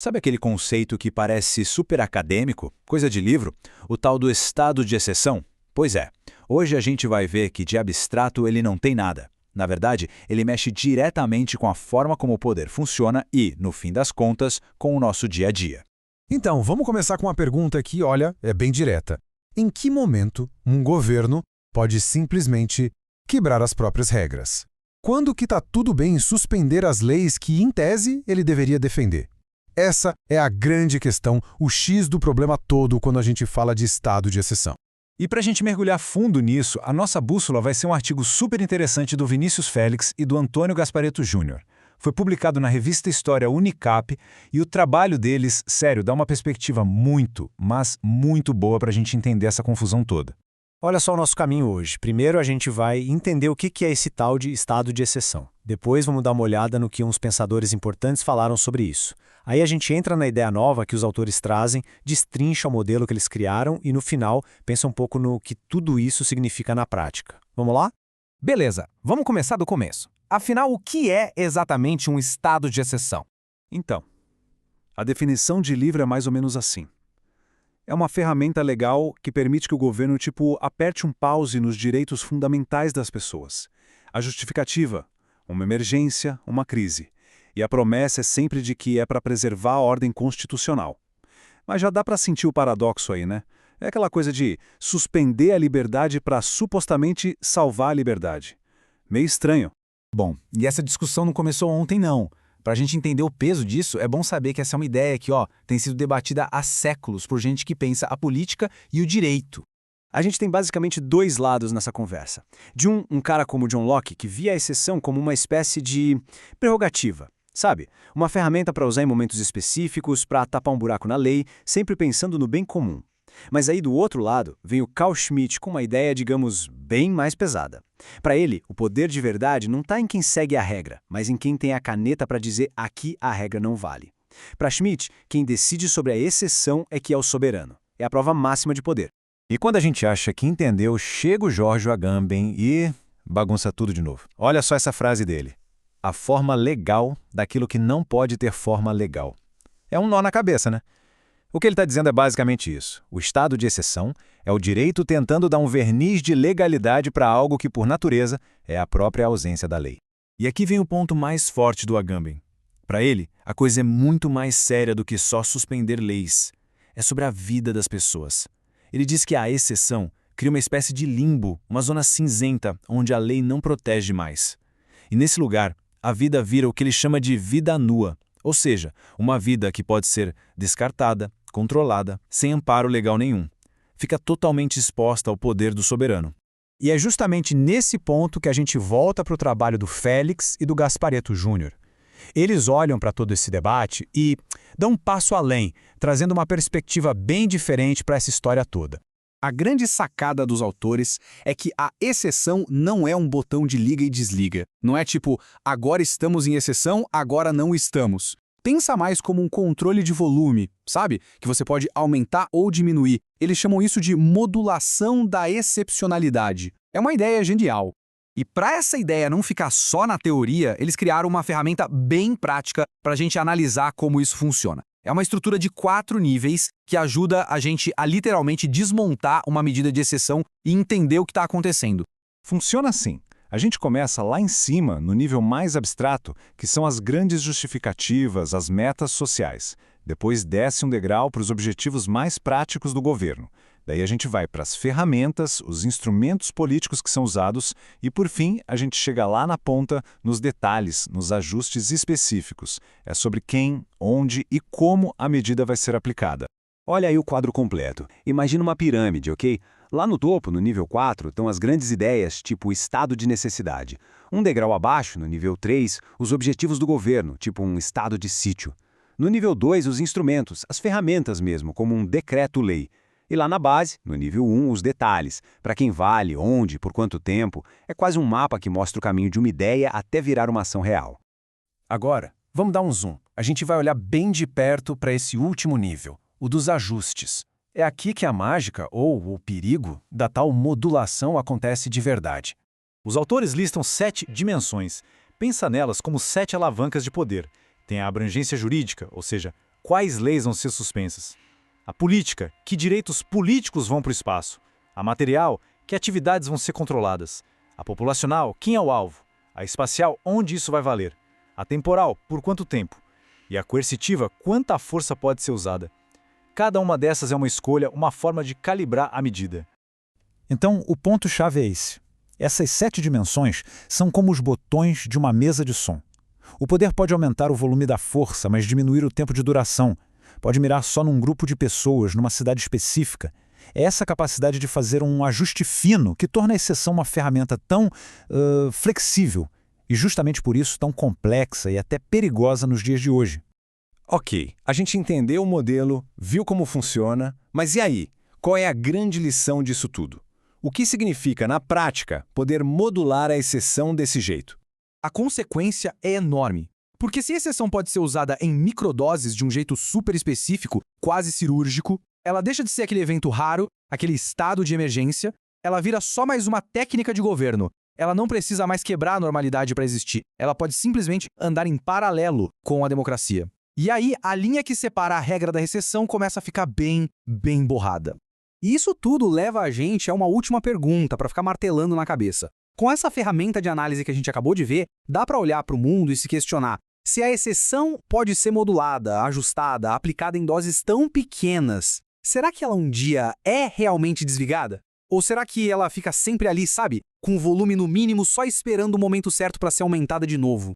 Sabe aquele conceito que parece super acadêmico, coisa de livro? O tal do estado de exceção? Pois é, hoje a gente vai ver que de abstrato ele não tem nada. Na verdade, ele mexe diretamente com a forma como o poder funciona e, no fim das contas, com o nosso dia a dia. Então, vamos começar com uma pergunta que, olha, é bem direta. Em que momento um governo pode simplesmente quebrar as próprias regras? Quando que está tudo bem em suspender as leis que, em tese, ele deveria defender? Essa é a grande questão, o X do problema todo quando a gente fala de estado de exceção. E para a gente mergulhar fundo nisso, a nossa bússola vai ser um artigo super interessante do Vinícius Félix e do Antônio Gasparetto Júnior. Foi publicado na revista História Unicap e o trabalho deles, sério, dá uma perspectiva muito, mas muito boa para a gente entender essa confusão toda. Olha só o nosso caminho hoje. Primeiro a gente vai entender o que é esse tal de estado de exceção. Depois vamos dar uma olhada no que uns pensadores importantes falaram sobre isso. Aí a gente entra na ideia nova que os autores trazem, destrincha o modelo que eles criaram e no final pensa um pouco no que tudo isso significa na prática. Vamos lá? Beleza, vamos começar do começo. Afinal, o que é exatamente um estado de exceção? Então, a definição de livro é mais ou menos assim. É uma ferramenta legal que permite que o governo, aperte um pause nos direitos fundamentais das pessoas. A justificativa, uma emergência, uma crise. E a promessa é sempre de que é para preservar a ordem constitucional. Mas já dá para sentir o paradoxo aí, né? É aquela coisa de suspender a liberdade para supostamente salvar a liberdade. Meio estranho. Bom, e essa discussão não começou ontem, não. Para a gente entender o peso disso, é bom saber que essa é uma ideia que, tem sido debatida há séculos por gente que pensa a política e o direito. A gente tem basicamente dois lados nessa conversa. De um cara como John Locke, que via a exceção como uma espécie de prerrogativa. Sabe? Uma ferramenta para usar em momentos específicos, para tapar um buraco na lei, sempre pensando no bem comum. Mas aí do outro lado vem o Carl Schmitt com uma ideia, digamos, bem mais pesada. Para ele, o poder de verdade não está em quem segue a regra, mas em quem tem a caneta para dizer aqui a regra não vale. Para Schmitt, quem decide sobre a exceção é que é o soberano. É a prova máxima de poder. E quando a gente acha que entendeu, chega o Giorgio Agamben e bagunça tudo de novo. Olha só essa frase dele. A forma legal daquilo que não pode ter forma legal. É um nó na cabeça, né? O que ele está dizendo é basicamente isso. O estado de exceção é o direito tentando dar um verniz de legalidade para algo que, por natureza, é a própria ausência da lei. E aqui vem o ponto mais forte do Agamben. Para ele, a coisa é muito mais séria do que só suspender leis. É sobre a vida das pessoas. Ele diz que a exceção cria uma espécie de limbo, uma zona cinzenta, onde a lei não protege mais. E nesse lugar, a vida vira o que ele chama de vida nua, ou seja, uma vida que pode ser descartada, controlada, sem amparo legal nenhum. Fica totalmente exposta ao poder do soberano. E é justamente nesse ponto que a gente volta para o trabalho do Félix e do Gasparetto Júnior. Eles olham para todo esse debate e dão um passo além, trazendo uma perspectiva bem diferente para essa história toda. A grande sacada dos autores é que a exceção não é um botão de liga e desliga. Não é tipo, agora estamos em exceção, agora não estamos. Pensa mais como um controle de volume, sabe? Que você pode aumentar ou diminuir. Eles chamam isso de modulação da excepcionalidade. É uma ideia genial. E para essa ideia não ficar só na teoria, eles criaram uma ferramenta bem prática para a gente analisar como isso funciona. É uma estrutura de 4 níveis que ajuda a gente a literalmente desmontar uma medida de exceção e entender o que está acontecendo. Funciona assim. A gente começa lá em cima, no nível mais abstrato, que são as grandes justificativas, as metas sociais. Depois desce um degrau para os objetivos mais práticos do governo. Daí a gente vai para as ferramentas, os instrumentos políticos que são usados e, por fim, a gente chega lá na ponta, nos detalhes, nos ajustes específicos. É sobre quem, onde e como a medida vai ser aplicada. Olha aí o quadro completo. Imagina uma pirâmide, ok? Lá no topo, no nível 4, estão as grandes ideias, tipo o estado de necessidade. Um degrau abaixo, no nível 3, os objetivos do governo, tipo um estado de sítio. No nível 2, os instrumentos, as ferramentas mesmo, como um decreto-lei. E lá na base, no nível 1, os detalhes, para quem vale, onde, por quanto tempo. É quase um mapa que mostra o caminho de uma ideia até virar uma ação real. Agora, vamos dar um zoom. A gente vai olhar bem de perto para esse último nível, o dos ajustes. É aqui que a mágica, ou o perigo, da tal modulação acontece de verdade. Os autores listam 7 dimensões. Pensa nelas como 7 alavancas de poder. Tem a abrangência jurídica, ou seja, quais leis vão ser suspensas. A política, que direitos políticos vão para o espaço. A material, que atividades vão ser controladas. A populacional, quem é o alvo. A espacial, onde isso vai valer. A temporal, por quanto tempo. E a coercitiva, quanta força pode ser usada. Cada uma dessas é uma escolha, uma forma de calibrar a medida. Então, o ponto-chave é esse. Essas 7 dimensões são como os botões de uma mesa de som. O poder pode aumentar o volume da força, mas diminuir o tempo de duração. Pode mirar só num grupo de pessoas, numa cidade específica. É essa capacidade de fazer um ajuste fino que torna a exceção uma ferramenta tão flexível e justamente por isso tão complexa e até perigosa nos dias de hoje. Ok, a gente entendeu o modelo, viu como funciona, mas e aí? Qual é a grande lição disso tudo? O que significa, na prática, poder modular a exceção desse jeito? A consequência é enorme. Porque se a exceção pode ser usada em microdoses de um jeito super específico, quase cirúrgico, ela deixa de ser aquele evento raro, aquele estado de emergência, ela vira só mais uma técnica de governo. Ela não precisa mais quebrar a normalidade para existir. Ela pode simplesmente andar em paralelo com a democracia. E aí, a linha que separa a regra da exceção começa a ficar bem borrada. E isso tudo leva a gente a uma última pergunta para ficar martelando na cabeça. Com essa ferramenta de análise que a gente acabou de ver, dá para olhar para o mundo e se questionar se a exceção pode ser modulada, ajustada, aplicada em doses tão pequenas. Será que ela um dia é realmente desligada? Ou será que ela fica sempre ali, sabe? Com o volume no mínimo, só esperando o momento certo para ser aumentada de novo?